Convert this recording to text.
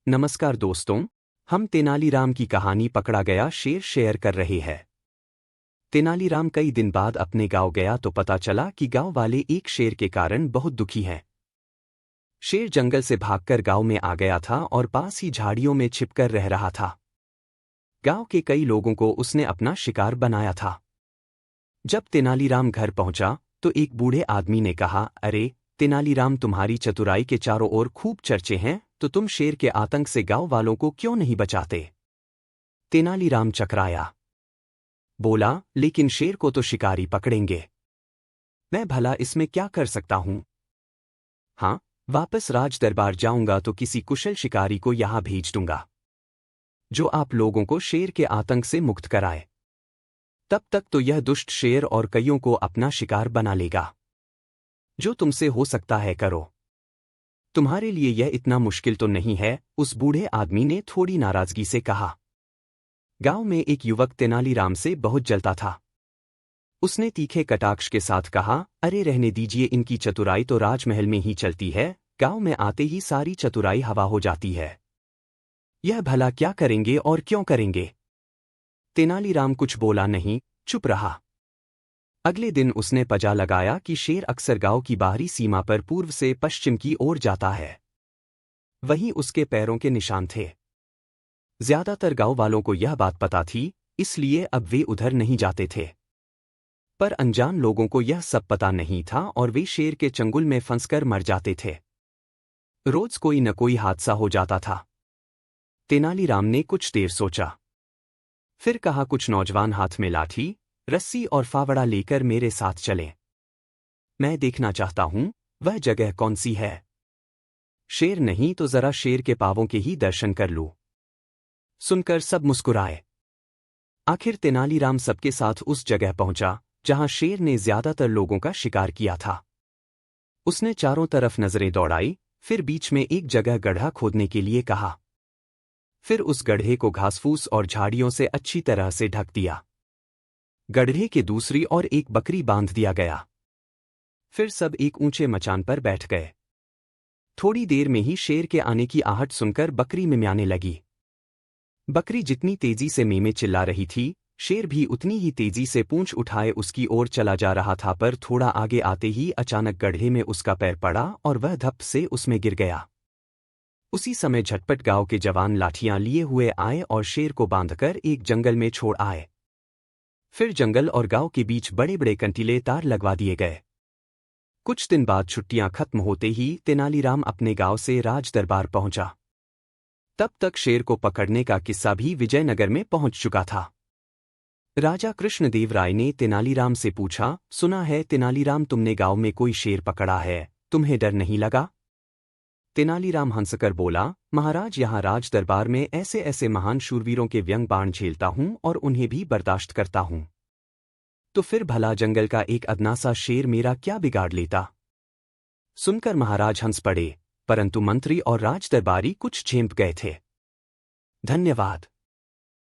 नमस्कार दोस्तों, हम तेनालीराम की कहानी पकड़ा गया शेर शेयर कर रहे हैं। तेनालीराम कई दिन बाद अपने गांव गया तो पता चला कि गांव वाले एक शेर के कारण बहुत दुखी हैं। शेर जंगल से भागकर गांव में आ गया था और पास ही झाड़ियों में छिपकर रह रहा था। गांव के कई लोगों को उसने अपना शिकार बनाया था। जब तेनालीराम घर पहुंचा तो एक बूढ़े आदमी ने कहा, अरे तेनालीराम, तुम्हारी चतुराई के चारों ओर खूब चर्चे हैं, तो तुम शेर के आतंक से गांव वालों को क्यों नहीं बचाते? तेनालीराम चकराया। बोला, लेकिन शेर को तो शिकारी पकड़ेंगे। मैं भला इसमें क्या कर सकता हूं? हाँ, वापस राज दरबार जाऊंगा तो किसी कुशल शिकारी को यहां भेज दूंगा, जो आप लोगों को शेर के आतंक से मुक्त कराए। तब तक तो यह दुष्ट शेर और कईयों को अपना शिकार बना लेगा। जो तुमसे हो सकता है करो। तुम्हारे लिए यह इतना मुश्किल तो नहीं है, उस बूढ़े आदमी ने थोड़ी नाराजगी से कहा। गांव में एक युवक तेनालीराम से बहुत जलता था। उसने तीखे कटाक्ष के साथ कहा, अरे रहने दीजिए, इनकी चतुराई तो राजमहल में ही चलती है, गांव में आते ही सारी चतुराई हवा हो जाती है। यह भला क्या करेंगे और क्यों करेंगे? तेनालीराम कुछ बोला नहीं, चुप रहा। अगले दिन उसने पजा लगाया कि शेर अक्सर गांव की बाहरी सीमा पर पूर्व से पश्चिम की ओर जाता है। वहीं उसके पैरों के निशान थे। ज्यादातर गांव वालों को यह बात पता थी, इसलिए अब वे उधर नहीं जाते थे। पर अनजान लोगों को यह सब पता नहीं था और वे शेर के चंगुल में फंसकर मर जाते थे। रोज कोई न कोई हादसा हो जाता था। तेनालीराम ने कुछ देर सोचा, फिर कहा, कुछ नौजवान हाथ में लाठी, रस्सी और फावड़ा लेकर मेरे साथ चलें। मैं देखना चाहता हूं वह जगह कौन सी है। शेर नहीं तो जरा शेर के पांवों के ही दर्शन कर लूं। सुनकर सब मुस्कुराए। आखिर तेनालीराम सबके साथ उस जगह पहुंचा जहां शेर ने ज्यादातर लोगों का शिकार किया था। उसने चारों तरफ नजरें दौड़ाई, फिर बीच में एक जगह गड्ढा खोदने के लिए कहा। फिर उस गड्ढे को घासफूस और झाड़ियों से अच्छी तरह से ढक दिया। गड्ढे के दूसरी ओर एक बकरी बांध दिया गया। फिर सब एक ऊंचे मचान पर बैठ गए। थोड़ी देर में ही शेर के आने की आहट सुनकर बकरी मिमियाने लगी। बकरी जितनी तेजी से मीमे चिल्ला रही थी, शेर भी उतनी ही तेजी से पूंछ उठाए उसकी ओर चला जा रहा था। पर थोड़ा आगे आते ही अचानक गड्ढे में उसका पैर पड़ा और वह धप से उसमें गिर गया। उसी समय झटपट गांव के जवान लाठियां लिए हुए आए और शेर को बांधकर एक जंगल में छोड़ आए। फिर जंगल और गांव के बीच बड़े बड़े कंटीले तार लगवा दिए गए। कुछ दिन बाद छुट्टियां खत्म होते ही तेनालीराम अपने गांव से राज दरबार पहुंचा। तब तक शेर को पकड़ने का किस्सा भी विजयनगर में पहुंच चुका था। राजा कृष्णदेव राय ने तेनालीराम से पूछा, सुना है तेनालीराम, तुमने गांव में कोई शेर पकड़ा है, तुम्हें डर नहीं लगा? तेनालीराम हंसकर बोला, महाराज, यहाँ राज दरबार में ऐसे ऐसे महान शूरवीरों के व्यंग बाण झेलता हूं और उन्हें भी बर्दाश्त करता हूं। तो फिर भला जंगल का एक अदना सा शेर मेरा क्या बिगाड़ लेता? सुनकर महाराज हंस पड़े, परंतु मंत्री और राज दरबारी कुछ झेंप गए थे। धन्यवाद।